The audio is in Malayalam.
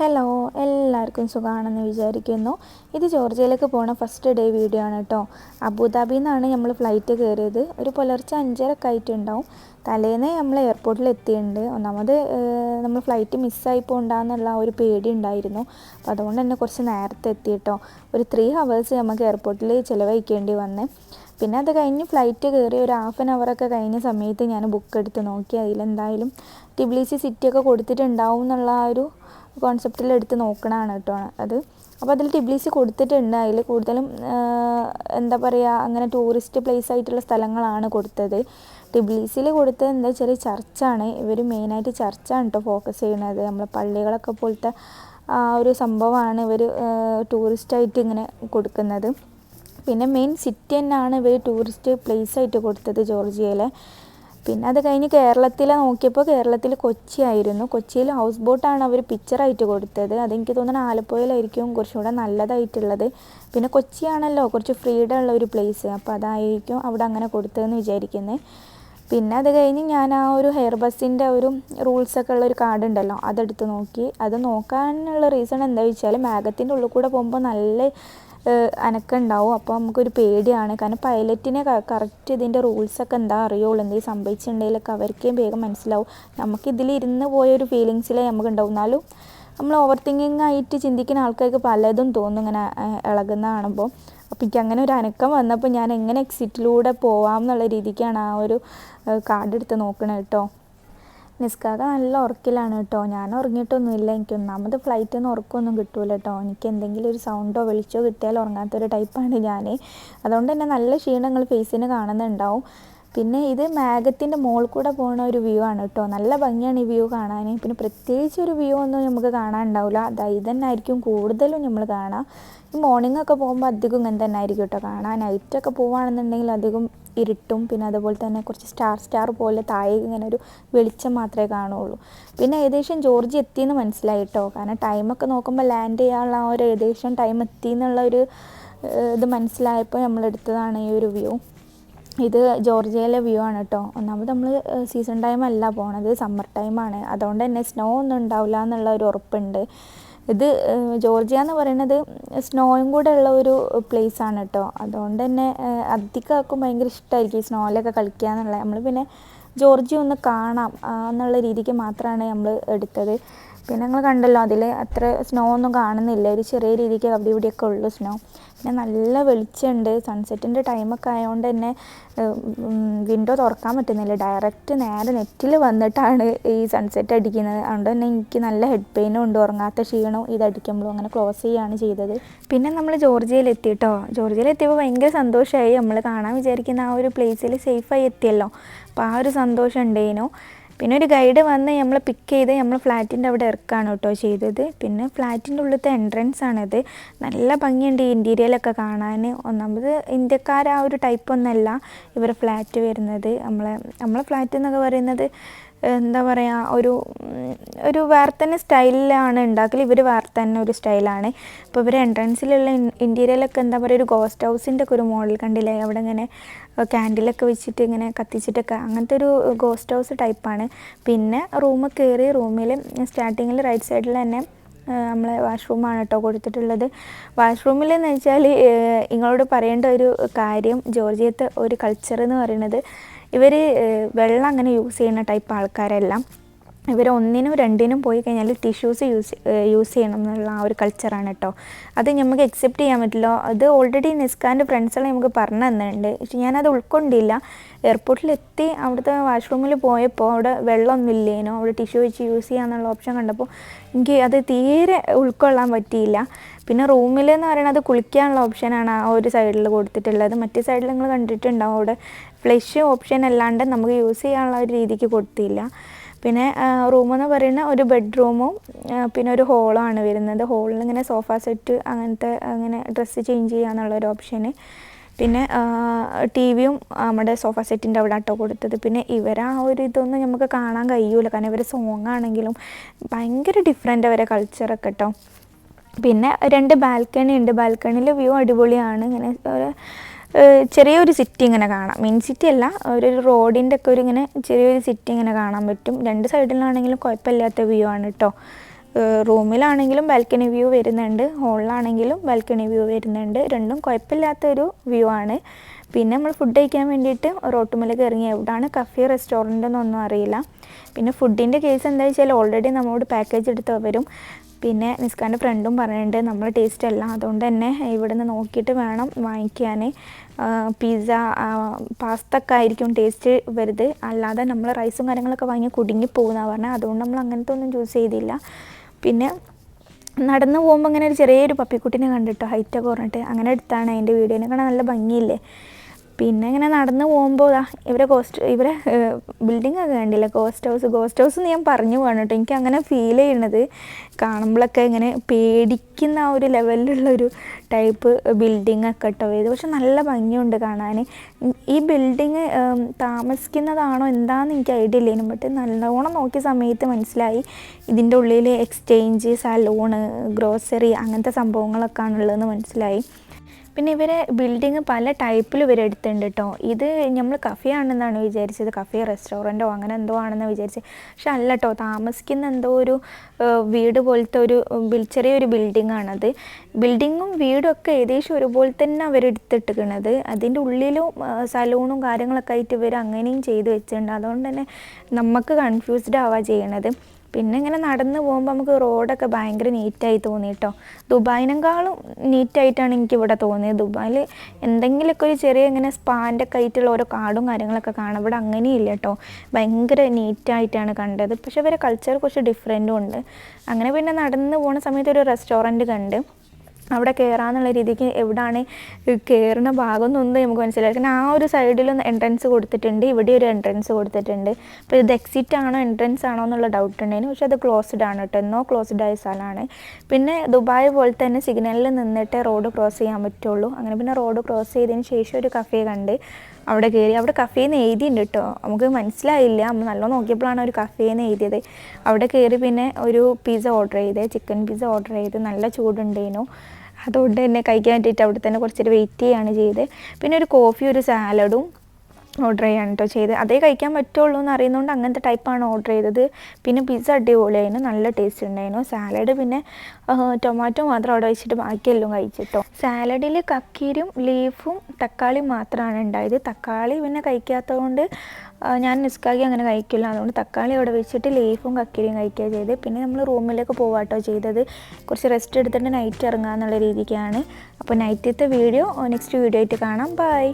ഹലോ, എല്ലാവർക്കും സുഖമാണെന്ന് വിചാരിക്കുന്നു. ഇത് ജോർജിയയിലേക്ക് പോണ ഫസ്റ്റ് ഡേ വീഡിയോ ആണ് കേട്ടോ. അബുദാബിയിൽ നിന്നാണ് നമ്മൾ ഫ്ലൈറ്റ് കയറിയത്. ഒരു പുലർച്ചെ 5:30 ആയിട്ടുണ്ടാവും. തലേന്ന് നമ്മൾ എയർപോർട്ടിൽ എത്തിയിട്ടുണ്ട്. ഒന്നാമത് നമ്മൾ ഫ്ലൈറ്റ് മിസ്സായി പോകണ്ടെന്നുള്ള ഒരു പേടി ഉണ്ടായിരുന്നു. അപ്പോൾ അതുകൊണ്ട് തന്നെ കുറച്ച് നേരത്തെ എത്തി കേട്ടോ. ഒരു 3 hours നമുക്ക് എയർപോർട്ടിൽ ചിലവഴിക്കേണ്ടി വന്നേ. പിന്നെ അത് കഴിഞ്ഞ് ഫ്ലൈറ്റ് കയറി ഒരു 1/2 hour ഒക്കെ കഴിഞ്ഞ സമയത്ത് ഞാൻ ബുക്ക് എടുത്ത് നോക്കി. അതിലെന്തായാലും ടിബ്ലിസി സിറ്റിയൊക്കെ കൊടുത്തിട്ടുണ്ടാവും എന്നുള്ള ആ ഒരു കോൺസെപ്റ്റിൽ എടുത്ത് നോക്കണതാണ് കേട്ടോ അത്. അപ്പോൾ അതിൽ ടിബ്ലിസി കൊടുത്തിട്ടുണ്ട്. അതിൽ കൂടുതലും എന്താ പറയുക, അങ്ങനെ ടൂറിസ്റ്റ് പ്ലേസ് ആയിട്ടുള്ള സ്ഥലങ്ങളാണ് കൊടുത്തത്. ടിബ്ലിസിയിൽ കൊടുത്തത് എന്താ വെച്ചാൽ ചർച്ചാണ്. ഇവർ മെയിനായിട്ട് ചർച്ചാണ് കേട്ടോ ഫോക്കസ് ചെയ്യുന്നത്. നമ്മളെ പള്ളികളൊക്കെ പോലത്തെ ആ ഒരു സംഭവമാണ് ഇവർ ടൂറിസ്റ്റായിട്ട് ഇങ്ങനെ കൊടുക്കുന്നത്. പിന്നെ മെയിൻ സിറ്റി തന്നെയാണ് ഇവർ ടൂറിസ്റ്റ് പ്ലേസ് ആയിട്ട് കൊടുത്തത് ജോർജിയയിലെ. പിന്നെ അത് കഴിഞ്ഞ് കേരളത്തിലെ നോക്കിയപ്പോൾ കേരളത്തിൽ കൊച്ചി ആയിരുന്നു. കൊച്ചിയിൽ ഹൗസ് ബോട്ടാണ് അവർ പിക്ചറായിട്ട് കൊടുത്തത്. അതെനിക്ക് തോന്നുന്നു ആലപ്പുഴയിലായിരിക്കും കുറച്ചുകൂടെ നല്ലതായിട്ടുള്ളത്. പിന്നെ കൊച്ചിയാണല്ലോ കുറച്ച് ഫ്രീഡം ഉള്ള ഒരു പ്ലേസ്, അപ്പോൾ അതായിരിക്കും അവിടെ അങ്ങനെ കൊടുത്തതെന്ന് വിചാരിക്കുന്നത്. പിന്നെ അത് കഴിഞ്ഞ് ഞാൻ ആ ഒരു ഹെയർ ബസ്സിൻ്റെ ഒരു റൂൾസൊക്കെ ഉള്ള ഒരു കാർഡ് ഉണ്ടല്ലോ, അതെടുത്ത് നോക്കി. അത് നോക്കാനുള്ള റീസൺ എന്താ വെച്ചാൽ മേഘത്തിൻ്റെ ഉള്ളിൽ കൂടെ പോകുമ്പോൾ നല്ല അനക്കുണ്ടാവും. അപ്പോൾ നമുക്കൊരു പേടിയാണ്. കാരണം പൈലറ്റിനെ കറക്റ്റ് ഇതിൻ്റെ റൂൾസൊക്കെ എന്താ അറിയുള്ളൂ. എന്തെങ്കിലും സംഭവിച്ചിട്ടുണ്ടെങ്കിലൊക്കെ അവർക്കും വേഗം മനസ്സിലാവും. നമുക്കിതിലിരുന്ന് പോയൊരു ഫീലിങ്സിലേ നമുക്ക് ഉണ്ടാവും. എന്നാലും നമ്മൾ ഓവർ തിങ്കിങ് ആയിട്ട് ചിന്തിക്കുന്ന ആൾക്കാർക്ക് പലതും തോന്നും ഇങ്ങനെ ഇളകുന്ന കാണുമ്പോൾ. അപ്പോൾ എനിക്ക് അങ്ങനെ ഒരു അനക്കം വന്നപ്പോൾ ഞാൻ എങ്ങനെ എക്സിറ്റിലൂടെ പോവാം എന്നുള്ള രീതിക്കാണ് ആ ഒരു കാർഡ് എടുത്ത് നോക്കണത് കേട്ടോ. നിസ്കാക നല്ല ഉറക്കിലാണ് കേട്ടോ. ഞാൻ ഉറങ്ങിയിട്ടൊന്നുമില്ല. എനിക്ക് ഒന്നാമത് ഫ്ലൈറ്റിൽ നിന്ന് ഉറക്കമൊന്നും കിട്ടൂല കേട്ടോ. എനിക്ക് എന്തെങ്കിലും ഒരു സൗണ്ടോ വെളിച്ചോ കിട്ടിയാൽ ഉറങ്ങാത്തൊരു ടൈപ്പാണ് ഞാൻ. അതുകൊണ്ട് തന്നെ നല്ല ക്ഷീണങ്ങൾ ഫേസിന് കാണുന്നുണ്ടാവും. പിന്നെ ഇത് മേഘത്തിൻ്റെ മുകളിൽ കൂടെ പോകുന്ന ഒരു വ്യൂ ആണ് കേട്ടോ. നല്ല ഭംഗിയാണ് ഈ വ്യൂ കാണാൻ. പിന്നെ പ്രത്യേകിച്ച് ഒരു വ്യൂ ഒന്നും നമുക്ക് കാണാനുണ്ടാവില്ല. ഇതന്നെ ആയിരിക്കും കൂടുതലും നമ്മൾ കാണാം. ഈ മോർണിംഗ് ഒക്കെ പോകുമ്പോൾ അധികം ഇങ്ങനെ തന്നെ ആയിരിക്കും കേട്ടോ കാണാൻ. നൈറ്റൊക്കെ പോവുകയാണെന്നുണ്ടെങ്കിൽ അധികം ഇരുട്ടും പിന്നെ അതുപോലെ തന്നെ കുറച്ച് സ്റ്റാർ പോലെ താഴെ ഇങ്ങനെ ഒരു വെളിച്ചം മാത്രമേ കാണുള്ളൂ. പിന്നെ ഏകദേശം ജോർജിയ എത്തിയെന്ന് മനസ്സിലായി കേട്ടോ. കാരണം ടൈമൊക്കെ നോക്കുമ്പോൾ ലാൻഡ് ചെയ്യാനുള്ള ആ ഒരു ഏകദേശം ടൈം എത്തി എന്നുള്ള ഒരു ഇത് മനസ്സിലായപ്പോൾ നമ്മളെടുത്തതാണ് ഈ ഒരു വ്യൂ. ഇത് ജോർജിയയിലെ വ്യൂ ആണ് കേട്ടോ. ഒന്നാമത് നമ്മൾ സീസൺ ടൈം അല്ല പോണത്, സമ്മർ ടൈമാണ്. അതുകൊണ്ട് തന്നെ സ്നോ ഒന്നും ഉണ്ടാവില്ല എന്നുള്ള ഒരു ഉറപ്പുണ്ട്. ഇത് ജോർജിയ എന്ന് പറയുന്നത് സ്നോയും കൂടെ ഉള്ള ഒരു പ്ലേസ് ആണ് കേട്ടോ. അതുകൊണ്ട് തന്നെ അധികമാക്കും ഭയങ്കര ഇഷ്ടമായിരിക്കും ഈ സ്നോയിലൊക്കെ കളിക്കുക എന്നുള്ളത്. നമ്മൾ പിന്നെ ജോർജിയ ഒന്ന് കാണാം എന്നുള്ള രീതിക്ക് മാത്രമാണ് നമ്മൾ എടുത്തത്. പിന്നെ നിങ്ങൾ കണ്ടല്ലോ അതിൽ അത്ര സ്നോ ഒന്നും കാണുന്നില്ല. ഒരു ചെറിയ രീതിക്ക് അവിടെ ഇവിടെയൊക്കെ ഉള്ളൂ സ്നോ. പിന്നെ നല്ല വെളിച്ചമുണ്ട്. സൺസെറ്റിൻ്റെ ടൈമൊക്കെ ആയതുകൊണ്ട് തന്നെ വിൻഡോ തുറക്കാൻ പറ്റുന്നില്ല. ഡയറക്റ്റ് നേരെ നെറ്റിൽ വന്നിട്ടാണ് ഈ സൺസെറ്റ് അടിക്കുന്നത്. അതുകൊണ്ട് തന്നെ എനിക്ക് നല്ല ഹെഡ് പെയിനും ഉണ്ട്, ഉറങ്ങാത്ത ക്ഷീണവും ഇതടിക്കുമ്പോഴും. അങ്ങനെ ക്ലോസ് ചെയ്യുകയാണ് ചെയ്തത്. പിന്നെ നമ്മൾ ജോർജിയയിലെത്തി കേട്ടോ. ജോർജിയയിലെത്തിയപ്പോൾ ഭയങ്കര സന്തോഷമായി. നമ്മൾ കാണാൻ വിചാരിക്കുന്ന ആ ഒരു പ്ലേസിൽ സേഫായി എത്തിയല്ലോ. അപ്പോൾ ആ ഒരു സന്തോഷം ഉണ്ടേനു. പിന്നെ ഒരു ഗൈഡ് വന്ന് നമ്മളെ പിക്ക് ചെയ്ത് നമ്മൾ ഫ്ലാറ്റിൻ്റെ അവിടെ ഇറക്കുകയാണ് കേട്ടോ ചെയ്തത്. പിന്നെ ഫ്ലാറ്റിൻ്റെ ഉള്ളിലത്തെ എൻട്രൻസ് ആണിത്. നല്ല ഭംഗിയുണ്ട് ഈ ഇൻറ്റീരിയലൊക്കെ കാണാൻ. ഒന്നാമത് ഇന്ത്യക്കാർ ആ ഒരു ടൈപ്പൊന്നല്ല ഇവരെ ഫ്ലാറ്റ് വരുന്നത്. നമ്മളെ ഫ്ലാറ്റ് എന്നൊക്കെ പറയുന്നത് എന്താ പറയുക, ഒരു വേറെ തന്നെ സ്റ്റൈലിലാണ് ഉണ്ടാക്കൽ. ഇവർ വേറെ തന്നെ ഒരു സ്റ്റൈലാണ്. ഇപ്പോൾ ഇവർ എൻട്രൻസിലുള്ള ഇൻറ്റീരിയലൊക്കെ എന്താ പറയുക, ഒരു ഗോസ്റ്റ് ഹൗസിൻ്റെ ഒക്കെ ഒരു മോഡൽ കണ്ടില്ലേ, അവിടെ ഇങ്ങനെ ക്യാൻഡിലൊക്കെ വെച്ചിട്ട് ഇങ്ങനെ കത്തിച്ചിട്ടൊക്കെ അങ്ങനത്തെ ഒരു ഗോസ്റ്റ് ഹൗസ് ടൈപ്പാണ്. പിന്നെ റൂം കയറി റൂമിൽ സ്റ്റാർട്ടിങ്ങിൽ റൈറ്റ് സൈഡിൽ തന്നെ നമ്മളെ വാഷ്റൂമാണ് കേട്ടോ കൊടുത്തിട്ടുള്ളത്. വാഷ്റൂമിൽ എന്ന് വെച്ചാൽ നിങ്ങളോട് പറയേണ്ട ഒരു കാര്യം, ജോർജിയത്തെ ഒരു കൾച്ചർ എന്ന് പറയുന്നത് ഇവർ വെള്ളം അങ്ങനെ യൂസ് ചെയ്യുന്ന ടൈപ്പ് ആൾക്കാരെല്ലാം. ഇവർ 1-നും 2-നും പോയി കഴിഞ്ഞാൽ ടിഷ്യൂസ് യൂസ് ചെയ്യണം എന്നുള്ള ആ ഒരു കൾച്ചറാണ് കേട്ടോ. അത് നമുക്ക് അക്സെപ്റ്റ് ചെയ്യാൻ പറ്റില്ല. അത് ഓൾറെഡി നിസ്കാൻ്റെ ഫ്രണ്ട്സെല്ലാം നമുക്ക് പറഞ്ഞു തന്നിട്ടുണ്ട്. പക്ഷെ ഞാനത് ഉൾക്കൊണ്ടില്ല. എയർപോർട്ടിലെത്തി അവിടുത്തെ വാഷ്റൂമിൽ പോയപ്പോൾ അവിടെ വെള്ളമൊന്നും ഇല്ലേനോ, അവിടെ ടിഷ്യൂ വെച്ച് യൂസ് ചെയ്യാന്നുള്ള ഓപ്ഷൻ കണ്ടപ്പോൾ എനിക്ക് അത് തീരെ ഉൾക്കൊള്ളാൻ പറ്റിയില്ല. പിന്നെ റൂമിലെന്ന് പറയുന്നത് കുളിക്കാനുള്ള ഓപ്ഷനാണ് ആ ഒരു സൈഡിൽ കൊടുത്തിട്ടുള്ളത്. മറ്റേ സൈഡിൽ നിങ്ങൾ കണ്ടിട്ടുണ്ടാവും അവിടെ ഫ്ലഷ് ഓപ്ഷൻ അല്ലാണ്ട് നമുക്ക് യൂസ് ചെയ്യാനുള്ള ഒരു രീതിക്ക് കൊടുത്തില്ല. പിന്നെ റൂമെന്ന് പറയുന്ന ഒരു ബെഡ്റൂമും പിന്നെ ഒരു ഹോളാണ് വരുന്നത്. ഹോളിൽ ഇങ്ങനെ സോഫ സെറ്റ് അങ്ങനത്തെ അങ്ങനെ ഡ്രസ്സ് ചേഞ്ച് ചെയ്യാന്നുള്ളൊരു ഓപ്ഷന്. പിന്നെ ടി വിയും നമ്മുടെ സോഫ സെറ്റിൻ്റെ അവിടെ ആട്ടോ കൊടുത്തത്. പിന്നെ ഇവരെ ആ ഒരു ഇതൊന്നും നമുക്ക് കാണാൻ കഴിയൂല. കാരണം ഇവരെ സോങ് ആണെങ്കിലും ഭയങ്കര ഡിഫറെൻ്റ് അവരെ കൾച്ചറൊക്കെ കേട്ടോ. പിന്നെ 2 ബാൽക്കണി ഉണ്ട്. ബാൽക്കണിയിൽ വ്യൂ അടിപൊളിയാണ്. ഇങ്ങനെ ചെറിയൊരു സിറ്റി ഇങ്ങനെ കാണാം. മെയിൻ സിറ്റി അല്ല, ഒരു റോഡിൻ്റെ ഒക്കെ ഒരു ഇങ്ങനെ ചെറിയൊരു സിറ്റി ഇങ്ങനെ കാണാൻ പറ്റും. 2 സൈഡിലാണെങ്കിലും കുഴപ്പമില്ലാത്ത വ്യൂ ആണ് കേട്ടോ. റൂമിലാണെങ്കിലും ബാൽക്കണി വ്യൂ വരുന്നുണ്ട്, ഹോളിലാണെങ്കിലും ബാൽക്കണി വ്യൂ വരുന്നുണ്ട്. രണ്ടും കുഴപ്പമില്ലാത്തൊരു വ്യൂ ആണ്. പിന്നെ നമ്മൾ ഫുഡ് കഴിക്കാൻ വേണ്ടിയിട്ട് റോട്ടുമലേക്ക് ഇറങ്ങി. എവിടെയാണ് കഫേ റെസ്റ്റോറൻ്റ് എന്നൊന്നും അറിയില്ല. പിന്നെ ഫുഡിൻ്റെ കേസ് എന്താ വെച്ചാൽ ഓൾറെഡി നമ്മളോട് പാക്കേജ് എടുത്ത് വരും. പിന്നെ നിസ്കാൻ്റെ ഫ്രണ്ടും പറയുന്നുണ്ട് നമ്മൾ ടേസ്റ്റ് അല്ല, അതുകൊണ്ട് തന്നെ ഇവിടെ നിന്ന് നോക്കിയിട്ട് വേണം വാങ്ങിക്കാൻ. പിസ്സ പാസ്ത ഒക്കെ ആയിരിക്കും ടേസ്റ്റ് വരുത്, അല്ലാതെ നമ്മൾ റൈസും കാര്യങ്ങളൊക്കെ വാങ്ങി കുടുങ്ങി പോകുന്നതാണ് പറഞ്ഞത്. അതുകൊണ്ട് നമ്മൾ അങ്ങനത്തെ ഒന്നും ചൂസ് ചെയ്തില്ല. പിന്നെ നടന്നു പോകുമ്പോൾ അങ്ങനെ ഒരു ചെറിയൊരു പപ്പിക്കുട്ടിനെ കണ്ടിട്ടോ, ഹൈറ്റൊക്കെ പറഞ്ഞിട്ട് അങ്ങനെ എടുത്താണ്. അതിൻ്റെ വീഡിയോനെ കാണാൻ നല്ല ഭംഗിയില്ലേ. പിന്നെ ഇങ്ങനെ നടന്നു പോകുമ്പോൾ ഇവരെ ബിൽഡിംഗ് ഒക്കെ കണ്ടില്ല, ഗോസ്റ്റ് ഹൗസ് എന്ന് ഞാൻ പറഞ്ഞു പോകണം കേട്ടോ. എനിക്ക് അങ്ങനെ ഫീൽ ചെയ്യണത് കാണുമ്പോഴൊക്കെ ഇങ്ങനെ പേടിക്കുന്ന ആ ഒരു ലെവലിലുള്ളൊരു ടൈപ്പ് ബിൽഡിംഗ് ഒക്കെ കേട്ടോ ഇത്. പക്ഷെ നല്ല ഭംഗിയുണ്ട് കാണാൻ. ഈ ബിൽഡിങ് താമസിക്കുന്നതാണോ എന്താണെന്ന് എനിക്ക് ഐഡിയ ഇല്ലേനും, ബട്ട് നല്ലോണം നോക്കിയ സമയത്ത് മനസ്സിലായി ഇതിൻ്റെ ഉള്ളിൽ എക്സ്ചേഞ്ച്, സലൂണ്, ഗ്രോസറി അങ്ങനത്തെ സംഭവങ്ങളൊക്കെ ആണുള്ളതെന്ന് മനസ്സിലായി. പിന്നെ ഇവരെ ബിൽഡിങ് പല ടൈപ്പിൽ ഇവരെടുത്തിട്ടുണ്ട് കേട്ടോ. ഇത് നമ്മൾ കഫേ ആണെന്നാണ് വിചാരിച്ചത്, കഫേ റെസ്റ്റോറൻറ്റോ അങ്ങനെ എന്തോ ആണെന്ന് വിചാരിച്ചത്. പക്ഷെ അല്ല കേട്ടോ, താമസിക്കുന്ന എന്തോ ഒരു വീട് പോലത്തെ ഒരു ചെറിയൊരു ബിൽഡിംഗ് ആണത്. ബിൽഡിങ്ങും വീടും ഒക്കെ ഏകദേശം ഒരുപോലെ തന്നെ അവരെടുത്തിട്ടിരിക്കണത്. അതിൻ്റെ ഉള്ളിലും സലൂണും കാര്യങ്ങളൊക്കെ ആയിട്ട് ഇവർ അങ്ങനെയും ചെയ്ത് വെച്ചിട്ടുണ്ട്. അതുകൊണ്ട് തന്നെ നമുക്ക് കൺഫ്യൂസ്ഡ് ആവുക ചെയ്യണത്. പിന്നെ ഇങ്ങനെ നടന്ന് പോകുമ്പോൾ നമുക്ക് റോഡൊക്കെ ഭയങ്കര നീറ്റായി തോന്നി കേട്ടോ. ദുബായിനേക്കാളും നീറ്റായിട്ടാണ് എനിക്കിവിടെ തോന്നിയത്. ദുബായിൽ എന്തെങ്കിലുമൊക്കെ ഒരു ചെറിയ ഇങ്ങനെ സ്പാൻ്റെ ഒക്കെ ആയിട്ടുള്ള ഓരോ കാടും കാര്യങ്ങളൊക്കെ കാണാം. ഇവിടെ അങ്ങനെയില്ല കേട്ടോ, ഭയങ്കര നീറ്റായിട്ടാണ് കണ്ടത്. പക്ഷേ ഇവരെ കൾച്ചർ കുറച്ച് ഡിഫറെൻറ്റും ഉണ്ട്. അങ്ങനെ പിന്നെ നടന്ന് പോകുന്ന സമയത്ത് ഒരു റെസ്റ്റോറൻറ്റ് കണ്ട് അവിടെ കയറാമെന്നുള്ള രീതിക്ക് എവിടെയാണ് കയറുന്ന ഭാഗം എന്നൊന്നും നമുക്ക് മനസ്സിലായി. കാരണം ആ ഒരു സൈഡിലും എൻട്രൻസ് കൊടുത്തിട്ടുണ്ട്, ഇവിടെ ഒരു എൻട്രൻസ് കൊടുത്തിട്ടുണ്ട്. അപ്പോൾ ഇത് എക്സിറ്റ് ആണോ എൻട്രൻസ് ആണോ എന്നുള്ള ഡൗട്ട് ഉണ്ടായിരുന്നു. പക്ഷേ അത് ക്ലോസ്ഡ് ആണ് കേട്ടോ, എന്നോ ക്ലോസ്ഡ് ആയ സ്ഥലമാണ്. പിന്നെ ദുബായ് പോലെ തന്നെ സിഗ്നലിൽ നിന്നിട്ട് റോഡ് ക്രോസ് ചെയ്യാൻ പറ്റുള്ളൂ. അങ്ങനെ പിന്നെ റോഡ് ക്രോസ് ചെയ്തതിന് ശേഷം ഒരു കഫേ കണ്ട് അവിടെ കയറി. അവിടെ കഫേന്ന് എഴുതിയിട്ടുണ്ട് കേട്ടോ, നമുക്ക് മനസ്സിലായില്ല. നമ്മൾ നല്ലോണം നോക്കിയപ്പോഴാണ് ഒരു കഫേന്ന് എഴുതിയത്. അവിടെ കയറി പിന്നെ ഒരു പിസ്സ ഓർഡർ ചെയ്ത്, ചിക്കൻ പിസ്സ ഓർഡർ ചെയ്ത്. നല്ല ചൂടുണ്ടായിരുന്നു, അതുകൊണ്ട് തന്നെ കഴിക്കാൻ വേണ്ടിയിട്ട് അവിടെ തന്നെ കുറച്ചൊരു വെയിറ്റ് ചെയ്യുകയാണ് ചെയ്തത്. പിന്നെ ഒരു കോഫി ഒരു സാലഡും ഓർഡർ ചെയ്യാണ് കേട്ടോ ചെയ്ത്. അതേ കഴിക്കാൻ പറ്റുള്ളൂ എന്ന് അറിയുന്നതുകൊണ്ട് അങ്ങനത്തെ ടൈപ്പാണ് ഓർഡർ ചെയ്തത്. പിന്നെ പിസ്സ അടിപൊളിയായിരുന്നു, നല്ല ടേസ്റ്റ് ഉണ്ടായിരുന്നു. സാലഡ് പിന്നെ ടൊമാറ്റോ മാത്രം അവിടെ വെച്ചിട്ട് ബാക്കിയെല്ലാം കഴിച്ചിട്ടോ. സാലഡിൽ കക്കീരും ലീഫും തക്കാളിയും മാത്രമാണ് ഉണ്ടായത്. തക്കാളി പിന്നെ കഴിക്കാത്തത് കൊണ്ട് ഞാൻ നിസ്കാക്കി അങ്ങനെ കഴിക്കില്ല, അതുകൊണ്ട് തക്കാളി അവിടെ വെച്ചിട്ട് ലീഫും കക്കീരിയും കഴിക്കുക ചെയ്ത്. പിന്നെ നമ്മൾ റൂമിലേക്ക് പോവാട്ടോ ചെയ്തത്. കുറച്ച് റെസ്റ്റ് എടുത്തിട്ട് നൈറ്റ് ഇറങ്ങുക എന്നുള്ള രീതിക്കാണ്. അപ്പോൾ നൈറ്റത്തെ വീഡിയോ നെക്സ്റ്റ് വീഡിയോ ആയിട്ട് കാണാം. ബൈ.